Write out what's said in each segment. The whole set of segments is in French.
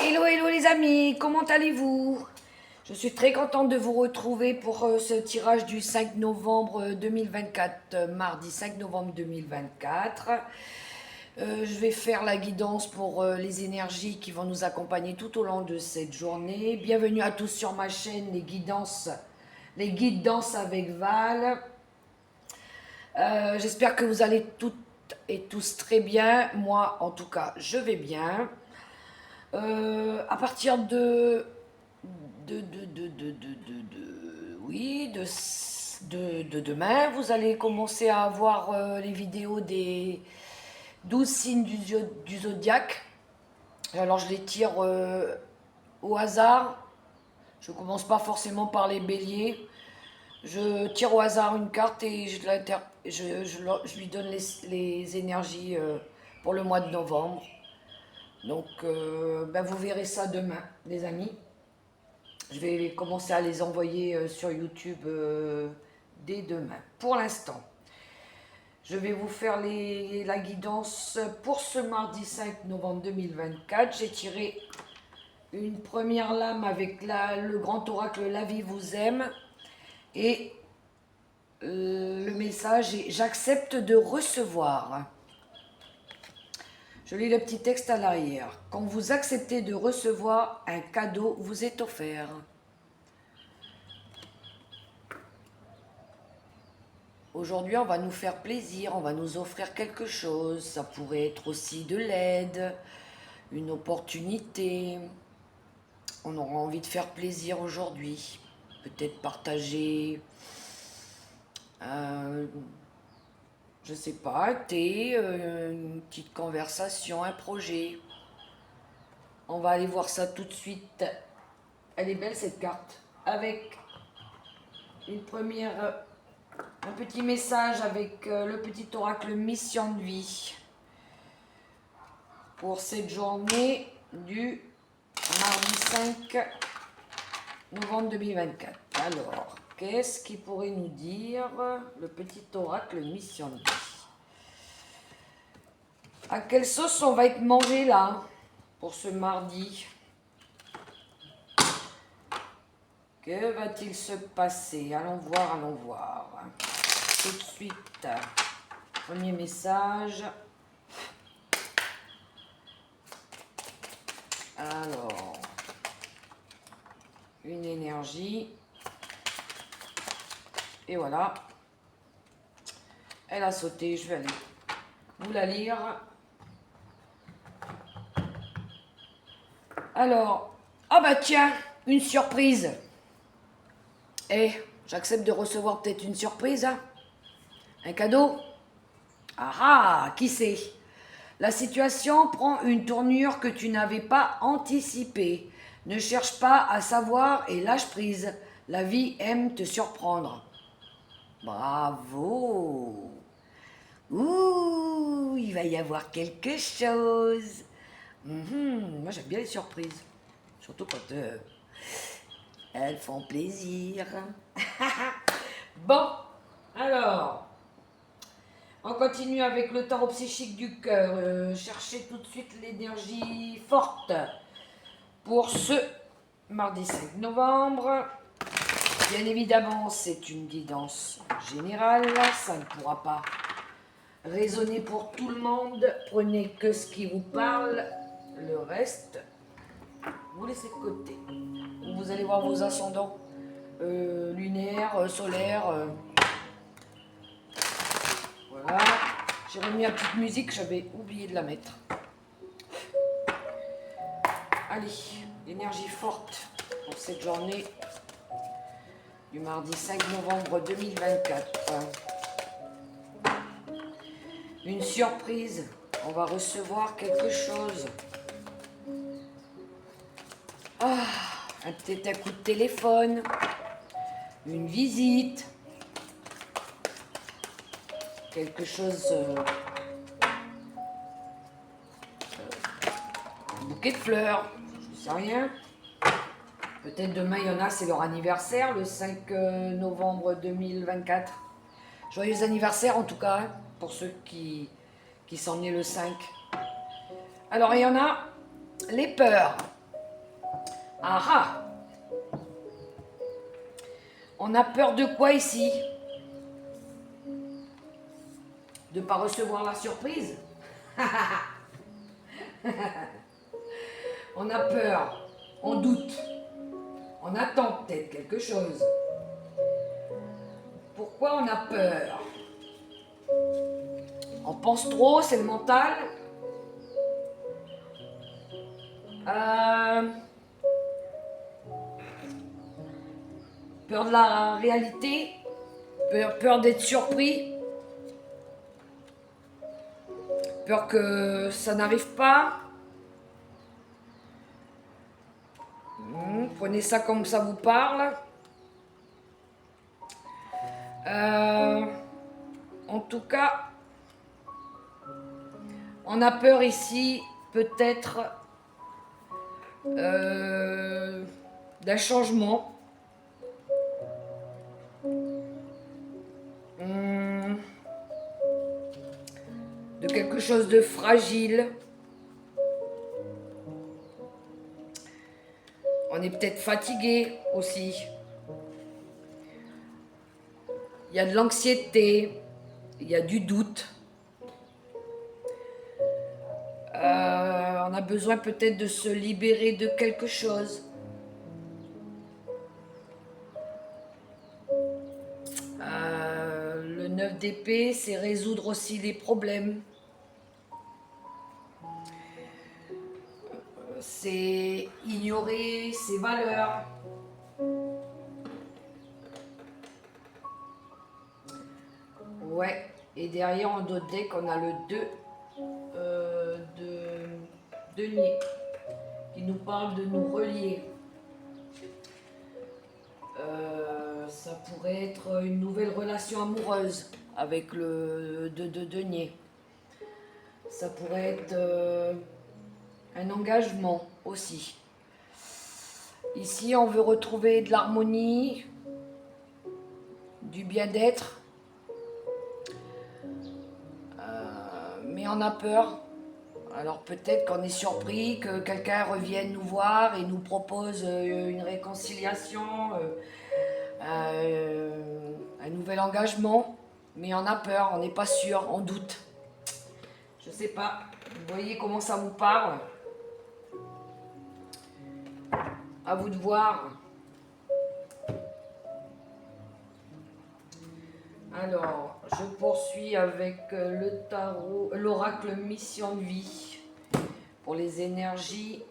Hello, hello les amis, comment allez-vous? Je suis très contente de vous retrouver pour ce tirage du 5 novembre 2024, mardi 5 novembre 2024. Je vais faire la guidance pour les énergies qui vont nous accompagner tout au long de cette journée. Bienvenue à tous sur ma chaîne, les guides danse avec Val. J'espère que vous allez toutes et tous très bien. Moi, en tout cas, je vais bien. À partir de demain, vous allez commencer à avoir les vidéos des 12 signes du zodiaque. Alors je les tire au hasard. Je commence pas forcément par les béliers. Je tire au hasard une carte et je lui donne les énergies pour le mois de novembre. Donc, vous verrez ça demain, les amis. Je vais commencer à les envoyer sur YouTube dès demain. Pour l'instant, je vais vous faire la guidance pour ce mardi 5 novembre 2024. J'ai tiré une première lame avec le grand oracle « La vie vous aime ». Et le message est « J'accepte de recevoir ». Je lis le petit texte à l'arrière. Quand vous acceptez de recevoir, un cadeau vous est offert. Aujourd'hui, on va nous faire plaisir, on va nous offrir quelque chose. Ça pourrait être aussi de l'aide, une opportunité. On aura envie de faire plaisir aujourd'hui. Peut-être partager je sais pas, un thé, une petite conversation, un projet. On va aller voir ça tout de suite. Elle est belle cette carte. Avec un petit message avec le petit oracle mission de vie. Pour cette journée du mardi 5 novembre 2024. Alors, qu'est-ce qu'il pourrait nous dire le petit oracle mission de vie? À quelle sauce on va être mangé là pour ce mardi? Que va-t-il se passer? Allons voir, allons voir. Tout de suite, premier message. Alors, une énergie. Et voilà. Elle a sauté, je vais aller vous la lire. Alors, ah bah tiens, une surprise. J'accepte de recevoir peut-être une surprise, hein? Un cadeau? Ah ah, qui sait? La situation prend une tournure que tu n'avais pas anticipée. Ne cherche pas à savoir et lâche prise. La vie aime te surprendre. Bravo! Ouh, il va y avoir quelque chose. Moi, j'aime bien les surprises. Surtout quand elles font plaisir. Bon, alors, on continue avec le tarot psychique du cœur. Cherchez tout de suite l'énergie forte pour ce mardi 5 novembre. Bien évidemment, c'est une guidance générale. Ça ne pourra pas résonner pour tout le monde. Prenez que ce qui vous parle. Le reste, vous laissez de côté. Vous allez voir vos ascendants lunaires, solaires. Voilà. J'ai remis la petite musique, j'avais oublié de la mettre. Allez, l'énergie forte pour cette journée du mardi 5 novembre 2024. Une surprise, on va recevoir quelque chose. Peut-être un coup de téléphone, une visite, quelque chose, un bouquet de fleurs, je ne sais rien. Peut-être demain, il y en a, c'est leur anniversaire, le 5 novembre 2024. Joyeux anniversaire en tout cas, hein, pour ceux qui sont nés le 5. Alors, il y en a, les peurs. Ah ah! On a peur de quoi ici? De ne pas recevoir la surprise? On a peur, on doute, on attend peut-être quelque chose. Pourquoi on a peur? On pense trop, c'est le mental. Euh, Peur de la réalité, peur d'être surpris, peur que ça n'arrive pas. Prenez ça comme ça vous parle. En tout cas, on a peur ici peut-être d'un changement. De quelque chose de fragile. On est peut-être fatigué aussi. Il y a de l'anxiété, il y a du doute. On a besoin peut-être de se libérer de quelque chose. Le 9 d'épée, c'est résoudre aussi les problèmes. C'est ignorer ses valeurs. Ouais, et derrière en d'autres decks, on a le 2 de denier qui nous parle de nous relier. Ça pourrait être une nouvelle relation amoureuse avec le 2 de denier. Ça pourrait être un engagement aussi. Ici, on veut retrouver de l'harmonie, du bien-être, mais on a peur. Alors peut-être qu'on est surpris que quelqu'un revienne nous voir et nous propose une réconciliation, un nouvel engagement, mais on a peur, on n'est pas sûr, on doute. Je sais pas, vous voyez comment ça vous parle? À vous de voir. Alors, je poursuis avec le tarot, l'oracle Mission de vie pour les énergies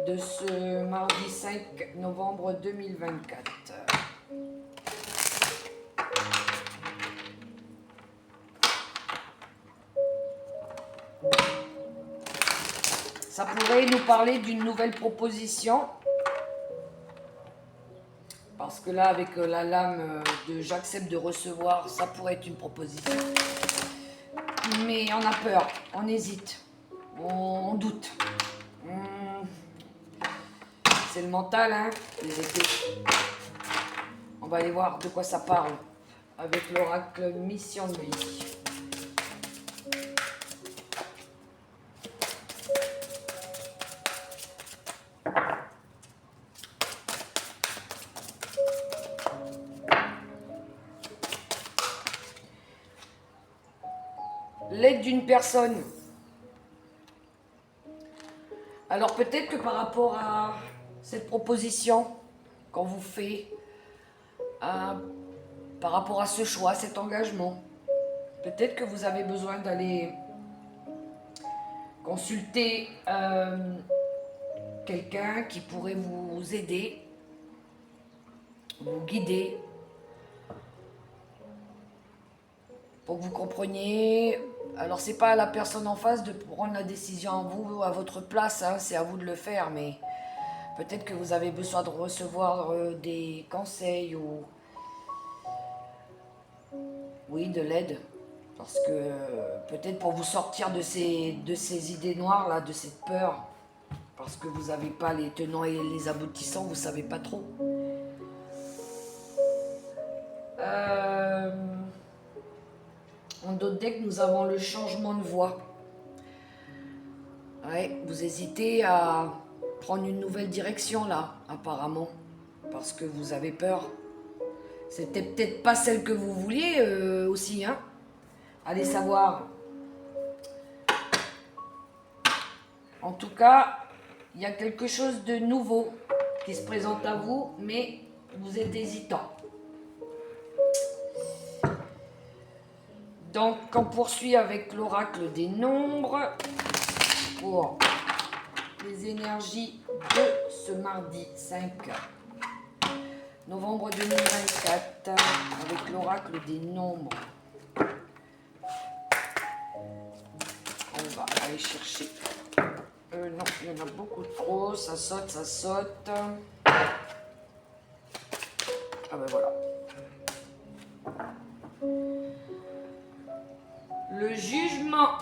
de ce mardi 5 novembre 2024. Ça pourrait nous parler d'une nouvelle proposition. Parce que là, avec la lame de j'accepte de recevoir, ça pourrait être une proposition. Mais on a peur, on hésite, on doute. C'est le mental, hein, les épées. On va aller voir de quoi ça parle avec l'oracle Mission de vie. L'aide d'une personne. Alors peut-être que par rapport à cette proposition qu'on vous fait, par rapport à ce choix, cet engagement, peut-être que vous avez besoin d'aller consulter quelqu'un qui pourrait vous aider, vous guider, pour que vous compreniez. Alors c'est pas à la personne en face de prendre la décision à vous, à votre place, hein, c'est à vous de le faire, mais peut-être que vous avez besoin de recevoir des conseils ou oui, de l'aide, parce que peut-être pour vous sortir de ces idées noires là, de cette peur, parce que vous n'avez pas les tenants et les aboutissants, vous savez pas trop. En d'autres decks, nous avons le changement de voix. Ouais, vous hésitez à prendre une nouvelle direction là, apparemment, parce que vous avez peur. C'était peut-être pas celle que vous vouliez aussi, hein. Allez savoir. En tout cas, il y a quelque chose de nouveau qui se présente à vous, mais vous êtes hésitant. Donc, on poursuit avec l'oracle des nombres pour les énergies de ce mardi 5 novembre 2024 avec l'oracle des nombres. On va aller chercher. Non, il y en a beaucoup trop. Ça saute, ça saute. Ah ben voilà. Le jugement.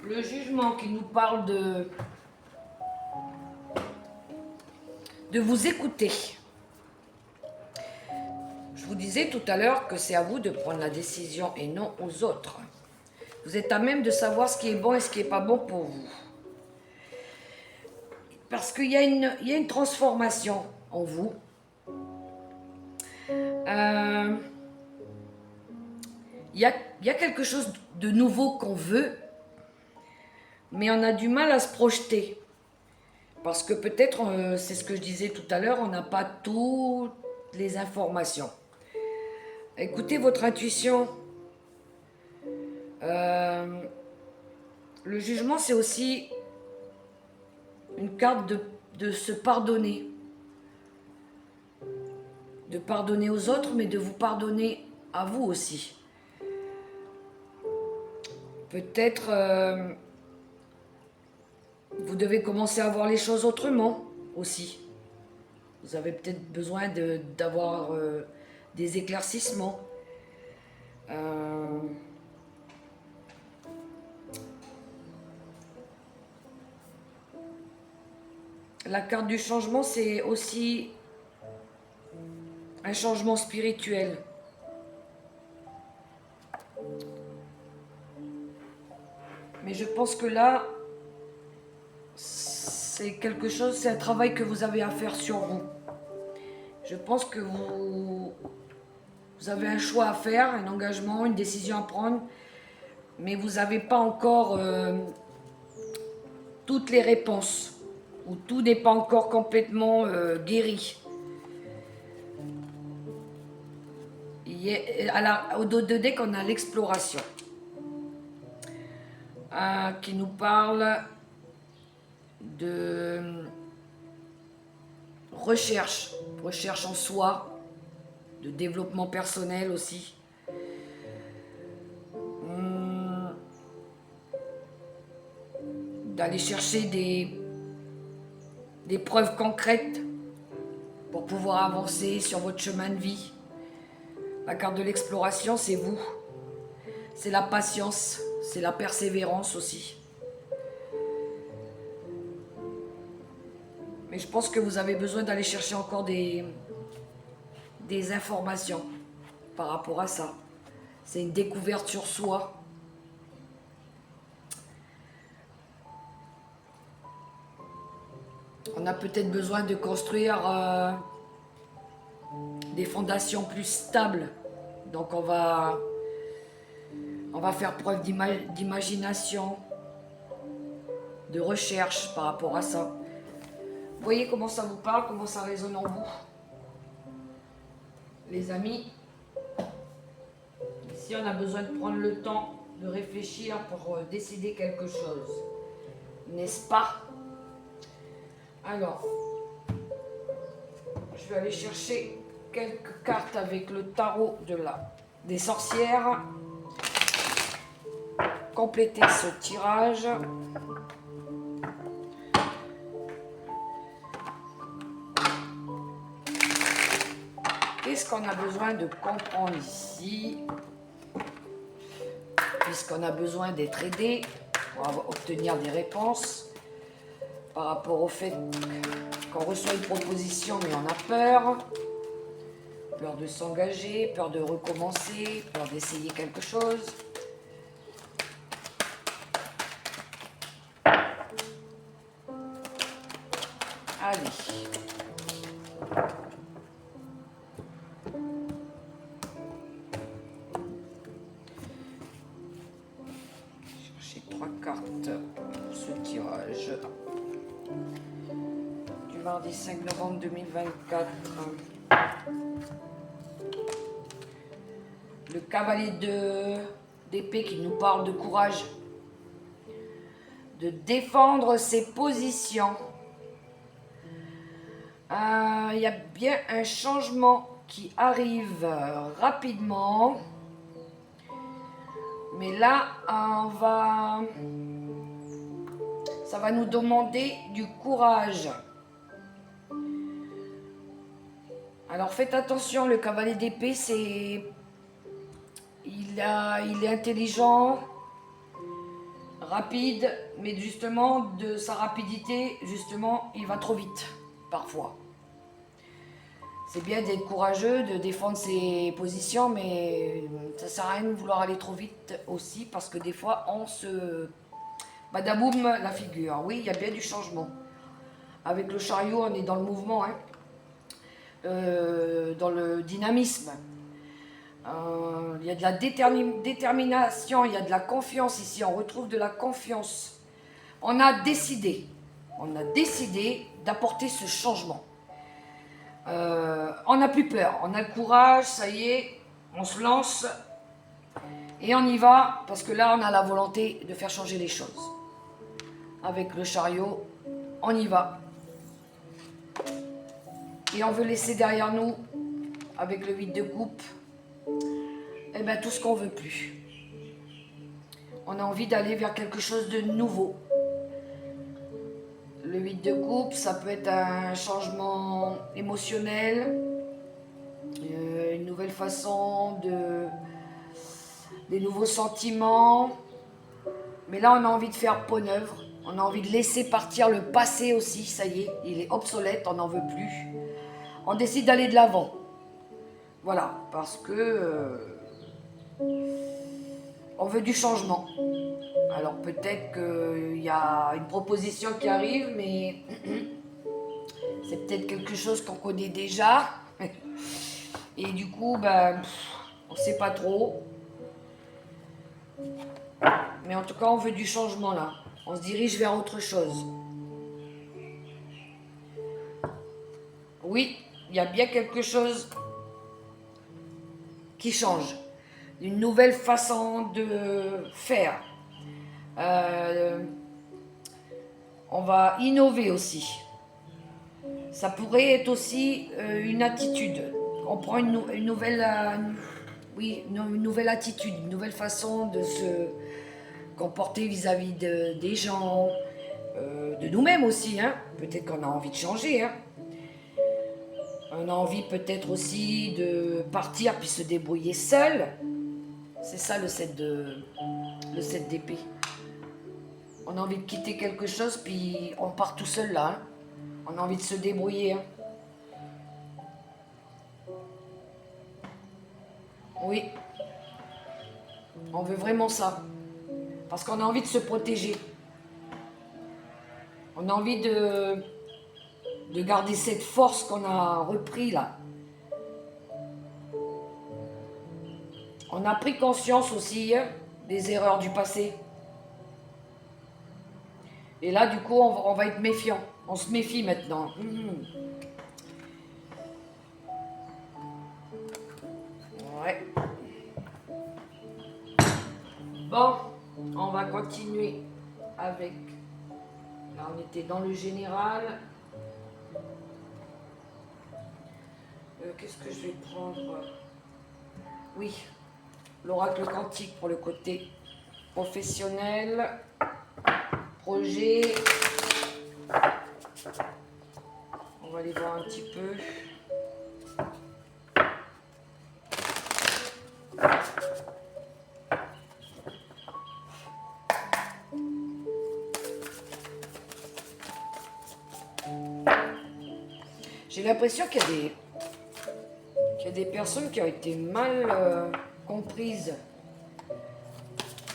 Le jugement qui nous parle de vous écouter. Je vous disais tout à l'heure que c'est à vous de prendre la décision et non aux autres. Vous êtes à même de savoir ce qui est bon et ce qui n'est pas bon pour vous. Parce qu'il y a une transformation en vous. Il y a quelque chose de nouveau qu'on veut, mais on a du mal à se projeter. Parce que peut-être, c'est ce que je disais tout à l'heure, on n'a pas toutes les informations. Écoutez votre intuition. Le jugement, c'est aussi une carte de se pardonner. De pardonner aux autres, mais de vous pardonner à vous aussi. Peut-être vous devez commencer à voir les choses autrement aussi. Vous avez peut-être besoin d'avoir des éclaircissements. La carte du changement, c'est aussi un changement spirituel. Mais je pense que là, c'est quelque chose, c'est un travail que vous avez à faire sur vous. Je pense que vous avez un choix à faire, un engagement, une décision à prendre, mais vous n'avez pas encore toutes les réponses, ou tout n'est pas encore complètement guéri. Au dos de deck, on a l'exploration qui nous parle de recherche en soi, de développement personnel aussi. D'aller chercher des preuves concrètes pour pouvoir avancer sur votre chemin de vie. La carte de l'exploration, c'est vous. C'est la patience, c'est la persévérance aussi. Mais je pense que vous avez besoin d'aller chercher encore des informations par rapport à ça. C'est une découverte sur soi. On a peut-être besoin de construire des fondations plus stables. Donc on va faire preuve d'imagination, de recherche par rapport à ça. Vous voyez comment ça vous parle, comment ça résonne en vous. Les amis, ici on a besoin de prendre le temps de réfléchir pour décider quelque chose. N'est-ce pas? Alors, je vais aller chercher quelques cartes avec le tarot des sorcières. Compléter ce tirage. Qu'est-ce qu'on a besoin de comprendre ici? Puisqu'on a besoin d'être aidé pour obtenir des réponses par rapport au fait qu'on reçoit une proposition mais on a peur. peur de s'engager, peur de recommencer, peur d'essayer quelque chose. Allez. Chercher 3 cartes pour ce tirage du mardi 5 novembre 2024. Le cavalier d'épée qui nous parle de courage, de défendre ses positions. Il y a bien un changement qui arrive rapidement. Mais là, ça va nous demander du courage. Alors faites attention, le cavalier d'épée, il est intelligent, rapide, mais justement, de sa rapidité, justement, il va trop vite, parfois. C'est bien d'être courageux, de défendre ses positions, mais ça sert à rien de vouloir aller trop vite aussi, parce que des fois, on se badaboum la figure. Oui, il y a bien du changement. Avec le chariot, on est dans le mouvement, hein, dans le dynamisme. Il y a de la détermination, il y a de la confiance ici, on retrouve de la confiance. On a décidé d'apporter ce changement. On n'a plus peur, on a le courage, ça y est, on se lance et on y va, parce que là on a la volonté de faire changer les choses. Avec le chariot, on y va. Et on veut laisser derrière nous, avec le 8 de coupe, eh ben, tout ce qu'on veut plus. On a envie d'aller vers quelque chose de nouveau. Le 8 de coupe, ça peut être un changement émotionnel, une nouvelle façon des nouveaux sentiments. Mais là, on a envie de faire peau neuve. On a envie de laisser partir le passé aussi. Ça y est, il est obsolète, on n'en veut plus. On décide d'aller de l'avant. Voilà, parce que on veut du changement. Alors peut-être qu'il y a une proposition qui arrive, mais c'est peut-être quelque chose qu'on connaît déjà. Et du coup, ben, on ne sait pas trop. Mais en tout cas, on veut du changement là. On se dirige vers autre chose. Oui, il y a bien quelque chose qui change. Une nouvelle façon de faire. On va innover aussi. Ça pourrait être aussi une attitude. On prend une nouvelle, une nouvelle attitude, une nouvelle façon de se comporter vis-à-vis des gens, de nous-mêmes aussi. Hein. Peut-être qu'on a envie de changer. Hein. On a envie peut-être aussi de partir puis se débrouiller seul. C'est ça le 7 d'épée. On a envie de quitter quelque chose, puis on part tout seul là. Hein. On a envie de se débrouiller. Hein. Oui. On veut vraiment ça. Parce qu'on a envie de se protéger. On a envie de garder cette force qu'on a repris là. On a pris conscience aussi des erreurs du passé. Et là, du coup, on va être méfiant. On se méfie maintenant. Ouais. Bon, on va continuer avec... Là, on était dans le général. Qu'est-ce que je vais prendre? Oui, l'oracle quantique pour le côté professionnel. Projet. On va aller voir un petit peu. J'ai l'impression qu'il y a des personnes qui ont été mal comprises,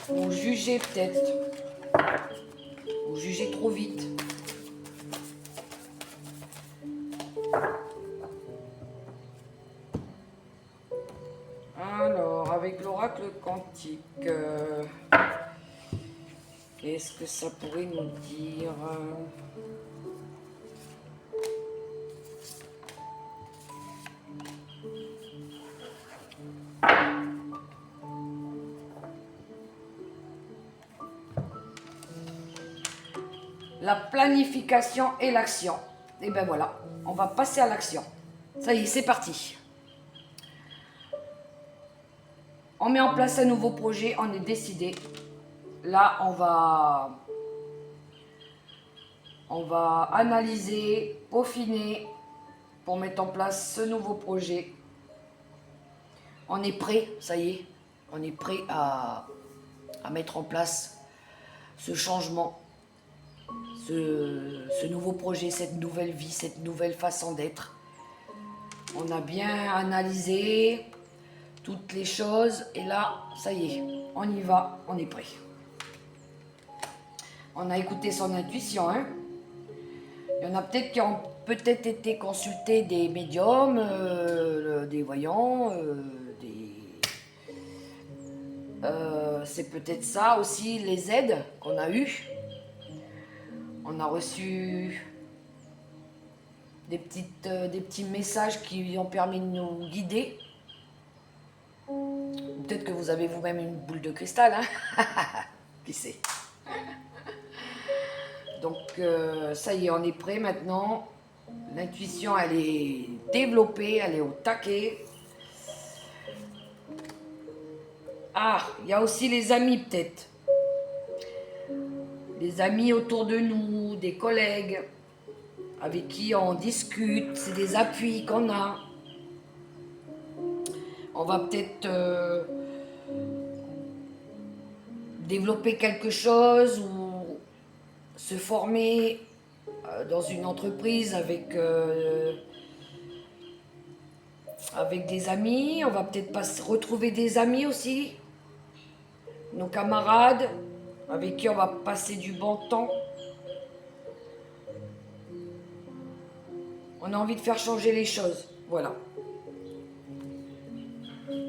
ou jugées peut-être, ou jugées trop vite. Alors, avec l'oracle quantique, qu'est-ce que ça pourrait nous dire? La planification et l'action. Et ben voilà, on va passer à l'action. Ça y est, c'est parti. On met en place un nouveau projet, on est décidé. Là, on va analyser, peaufiner pour mettre en place ce nouveau projet. On est prêt, ça y est, on est prêt à mettre en place ce changement, ce nouveau projet, cette nouvelle vie, cette nouvelle façon d'être. On a bien analysé toutes les choses et là, ça y est, on y va, on est prêt. On a écouté son intuition, hein. Il y en a peut-être qui ont peut-être été consultés des médiums, des voyants, c'est peut-être ça aussi, les aides qu'on a eues. On a reçu des petits messages qui ont permis de nous guider. Peut-être que vous avez vous-même une boule de cristal, hein. Qui sait. Donc ça y est, on est prêt maintenant. L'intuition, elle est développée, elle est au taquet. Ah, il y a aussi les amis peut-être. Les amis autour de nous, des collègues avec qui on discute, c'est des appuis qu'on a. On va peut-être développer quelque chose ou se former dans une entreprise avec des amis. On va peut-être pas retrouver des amis aussi, nos camarades avec qui on va passer du bon temps. On a envie de faire changer les choses, voilà.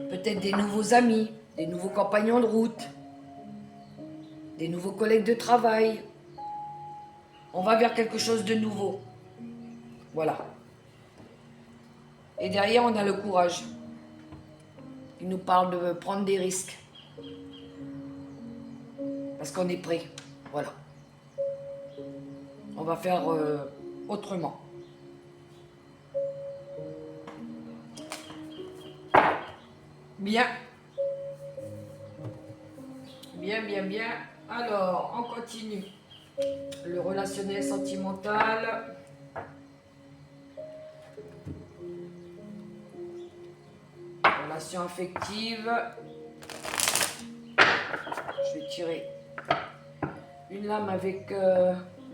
Peut-être des nouveaux amis, des nouveaux compagnons de route, des nouveaux collègues de travail. On va vers quelque chose de nouveau. Voilà. Et derrière, on a le courage. Il nous parle de prendre des risques. Parce qu'on est prêt. Voilà. On va faire autrement. Bien. Bien. Alors, on continue. Le relationnel sentimental. Relation affective. Je vais tirer une lame avec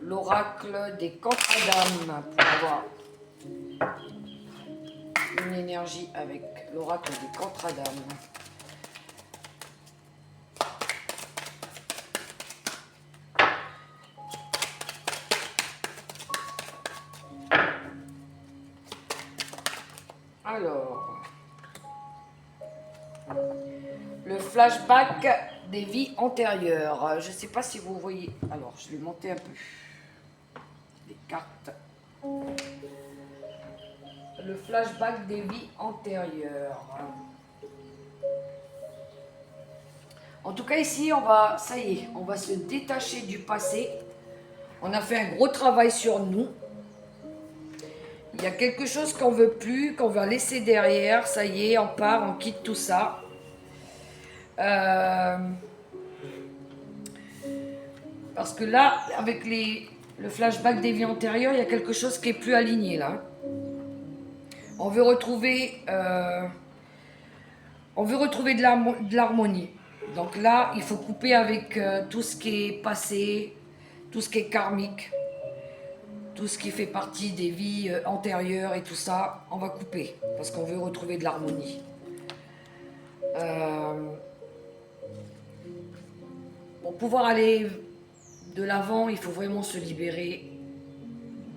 l'oracle des contrats d'âme pour avoir une énergie avec l'oracle des contrats d'âme. Alors, le flashback des vies antérieures. Je ne sais pas si vous voyez. Alors, je vais monter un peu les cartes. Le flashback des vies antérieures. En tout cas, ici, ça y est, on va se détacher du passé. On a fait un gros travail sur nous. Il y a quelque chose qu'on veut plus, qu'on va laisser derrière. Ça y est, on part, on quitte tout ça. Parce que là, avec le flashback des vies antérieures, il y a quelque chose qui est plus aligné là. On veut retrouver de l'harmonie. Donc là, il faut couper avec tout ce qui est passé, tout ce qui est karmique, tout ce qui fait partie des vies antérieures et tout ça, on va couper parce qu'on veut retrouver de l'harmonie. Pour pouvoir aller de l'avant, il faut vraiment se libérer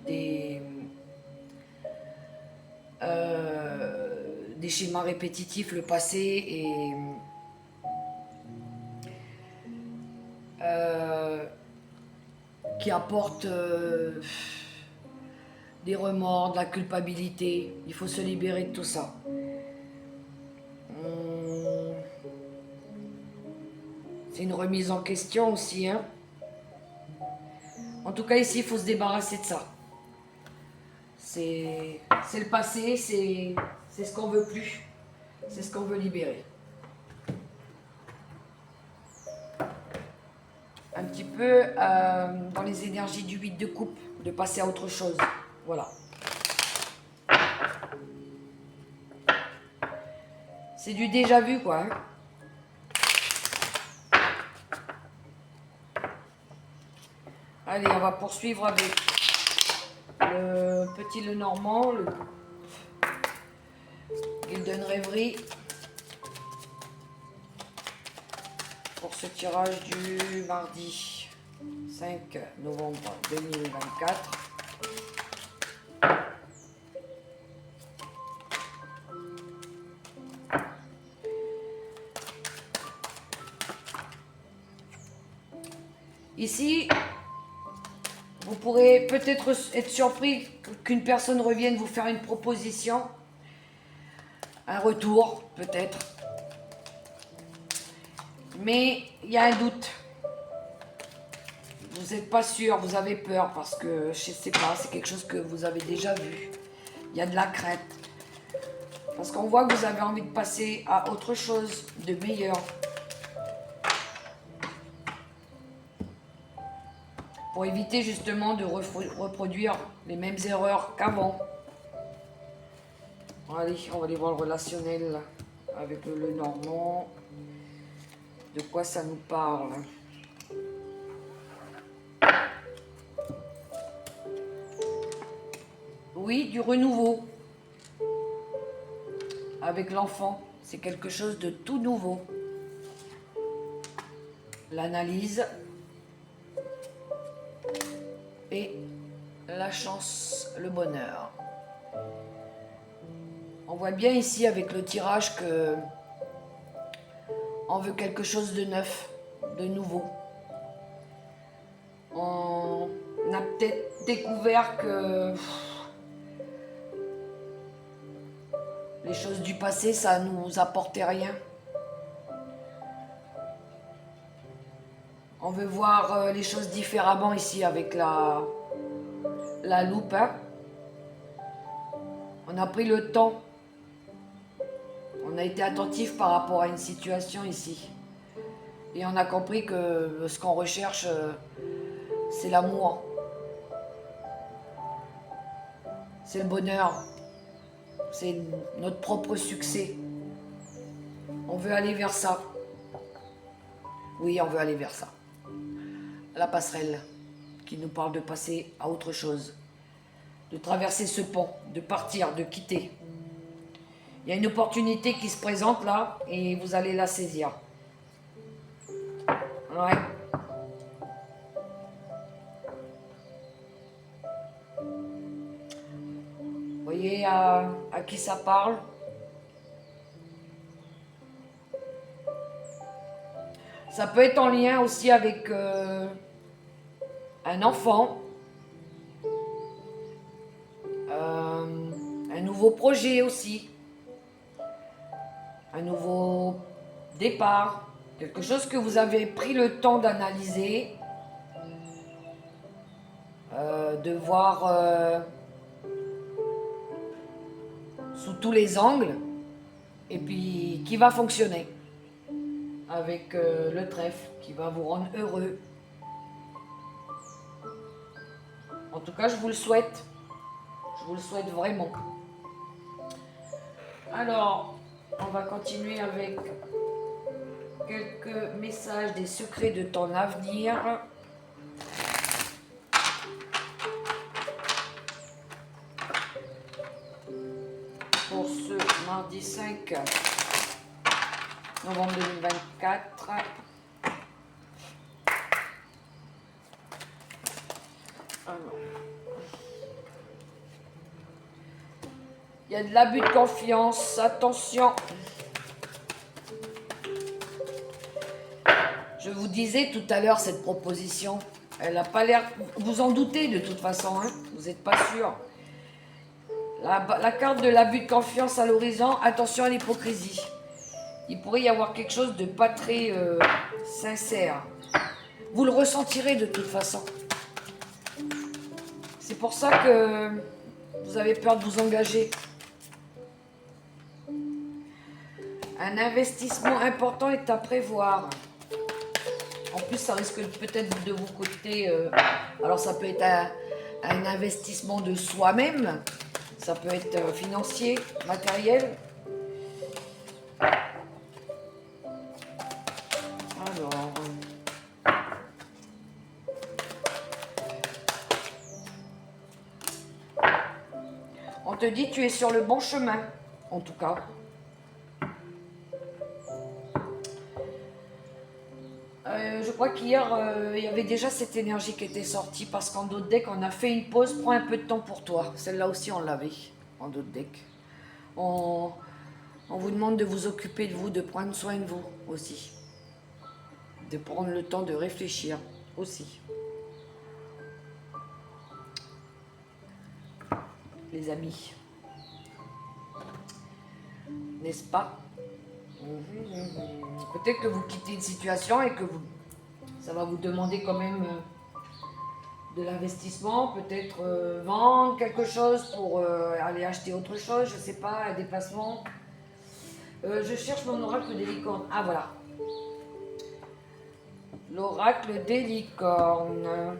des schémas répétitifs, le passé et qui apportent des remords, de la culpabilité. Il faut se libérer de tout ça. C'est une remise en question aussi, hein. En tout cas, ici, il faut se débarrasser de ça. C'est le passé, c'est ce qu'on veut plus. C'est ce qu'on veut libérer. Un petit peu dans les énergies du 8 de coupe, de passer à autre chose. Voilà. C'est du déjà vu, quoi. Hein. Allez, on va poursuivre avec le petit Lenormand, le Gilden Rêverie. Pour ce tirage du mardi 5 novembre 2024. Ici, vous pourrez peut-être être surpris qu'une personne revienne vous faire une proposition, un retour peut-être. Mais il y a un doute. Vous n'êtes pas sûr, vous avez peur parce que, je ne sais pas, c'est quelque chose que vous avez déjà vu. Il y a de la crainte. Parce qu'on voit que vous avez envie de passer à autre chose, de meilleur. Pour éviter justement de reproduire les mêmes erreurs qu'avant. Allez, on va aller voir le relationnel avec le Lenormand. De quoi ça nous parle? Oui, du renouveau. Avec l'enfant, c'est quelque chose de tout nouveau. L'analyse et la chance, le bonheur. On voit bien ici avec le tirage que on veut quelque chose de neuf, de nouveau. On a peut-être découvert que les choses du passé, ça nous apportait rien. On veut voir les choses différemment ici avec la loupe. Hein. On a pris le temps. On a été attentif par rapport à une situation ici. Et on a compris que ce qu'on recherche, c'est l'amour. C'est le bonheur. C'est notre propre succès. On veut aller vers ça. Oui, on veut aller vers ça. La passerelle qui nous parle de passer à autre chose. De traverser ce pont, de partir, de quitter. Il y a une opportunité qui se présente là et vous allez la saisir. Ouais. Vous voyez à qui ça parle? Ça peut être en lien aussi avec un enfant, un nouveau projet aussi, un nouveau départ, quelque chose que vous avez pris le temps d'analyser, de voir sous tous les angles, et puis qui va fonctionner avec le trèfle, qui va vous rendre heureux. En tout cas, je vous le souhaite. Je vous le souhaite vraiment. Alors, on va continuer avec quelques messages des secrets de ton avenir. mardi 5 novembre 2024. Alors. Il y a de l'abus de confiance, attention. Je vous disais tout à l'heure, cette proposition, elle n'a pas l'air... Vous en doutez de toute façon, hein, vous n'êtes pas sûr. La carte de l'abus de confiance à l'horizon, attention à l'hypocrisie. Il pourrait y avoir quelque chose de pas très sincère. Vous le ressentirez de toute façon. C'est pour ça que vous avez peur de vous engager. Un investissement important est à prévoir. En plus, ça risque peut-être de vous coûter... alors, ça peut être un investissement de soi-même. Ça peut être financier, matériel. Alors... on te dit tu es sur le bon chemin, en tout cas. Je crois qu'hier, il y avait déjà cette énergie qui était sortie parce qu'en d'autres decks, on a fait une pause, prends un peu de temps pour toi. Celle-là aussi, on l'avait en d'autres decks. On vous demande de vous occuper de vous, de prendre soin de vous aussi. De prendre le temps de réfléchir aussi. Les amis. N'est-ce pas? Peut-être que vous quittez une situation et que ça va vous demander quand même de l'investissement, peut-être vendre quelque chose pour aller acheter autre chose, je sais pas, un déplacement. Je cherche mon oracle des licornes. Ah voilà. L'oracle des licornes.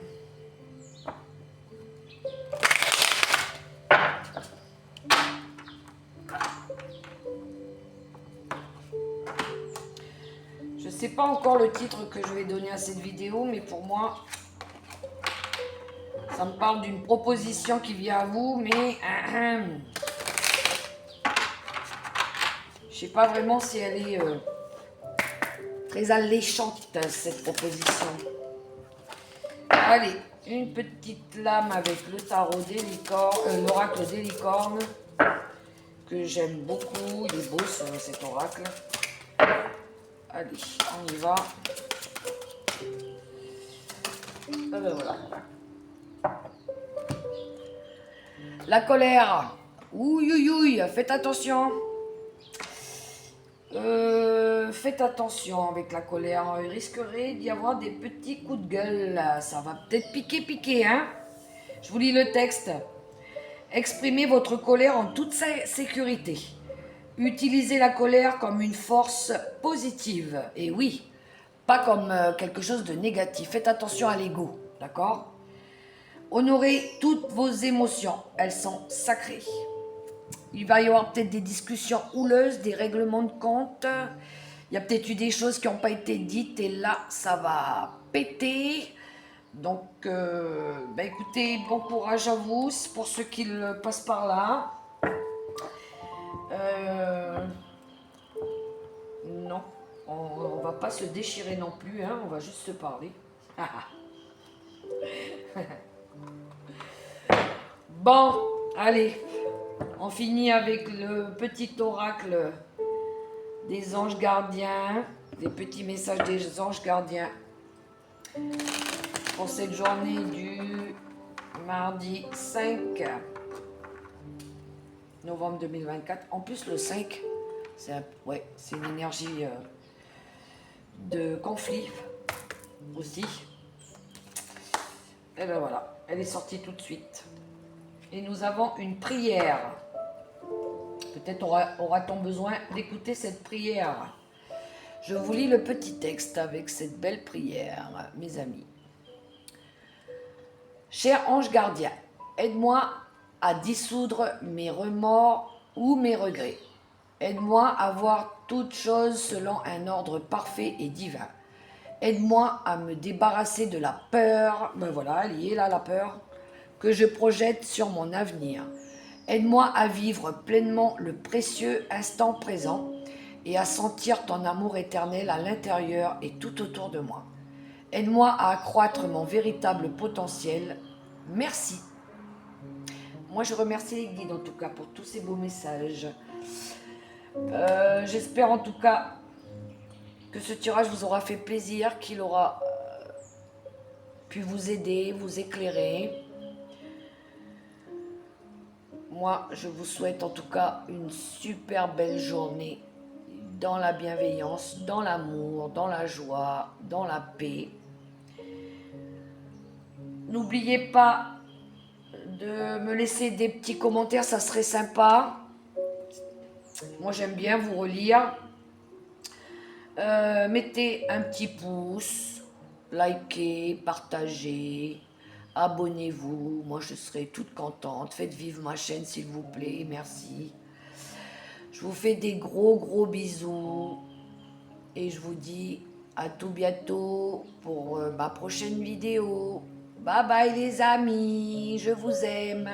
Je sais pas encore le titre que je vais donner à cette vidéo, mais pour moi, ça me parle d'une proposition qui vient à vous, mais je sais pas vraiment si elle est très alléchante, cette proposition. Allez, une petite lame avec le tarot des licornes, l'oracle des licornes, que j'aime beaucoup. Il est beau cet oracle. Allez, on y va. Ah ben voilà. La colère. Ouïe, ouïe, ouïe, faites attention. Faites attention avec la colère. Il risquerait d'y avoir des petits coups de gueule. Ça va peut-être piquer, hein. Je vous lis le texte. Exprimez votre colère en toute sécurité. Utilisez la colère comme une force positive. Et oui, pas comme quelque chose de négatif. Faites attention à l'ego, d'accord? Honorez toutes vos émotions. Elles sont sacrées. Il va y avoir peut-être des discussions houleuses, des règlements de compte. Il y a peut-être eu des choses qui n'ont pas été dites et là, ça va péter. Donc, écoutez, bon courage à vous pour ceux qui passent par là. Non, on va pas se déchirer non plus, hein, on va juste se parler. Bon, allez, on finit avec le petit oracle des anges gardiens, des petits messages des anges gardiens pour cette journée du mardi 5 novembre 2024. En plus, le 5, c'est une énergie de conflit aussi. Et ben voilà, elle est sortie tout de suite. Et nous avons une prière. Peut-être aura-t-on besoin d'écouter cette prière. Je vous lis le petit texte avec cette belle prière, mes amis. Cher ange gardien, aide-moi à dissoudre mes remords ou mes regrets. Aide-moi à voir toutes choses selon un ordre parfait et divin. Aide-moi à me débarrasser de la peur, ben voilà, elle y est là, la peur, que je projette sur mon avenir. Aide-moi à vivre pleinement le précieux instant présent et à sentir ton amour éternel à l'intérieur et tout autour de moi. Aide-moi à accroître mon véritable potentiel. Merci. Moi, je remercie les guides en tout cas pour tous ces beaux messages. J'espère en tout cas que ce tirage vous aura fait plaisir, qu'il aura pu vous aider, vous éclairer. Moi, je vous souhaite en tout cas une super belle journée dans la bienveillance, dans l'amour, dans la joie, dans la paix. N'oubliez pas de me laisser des petits commentaires, ça serait sympa. Moi, j'aime bien vous relire. Mettez un petit pouce, likez, partagez, abonnez-vous. Moi, je serai toute contente. Faites vivre ma chaîne, s'il vous plaît. Merci. Je vous fais des gros bisous. Et je vous dis à tout bientôt pour ma prochaine vidéo. Bye bye les amis, je vous aime.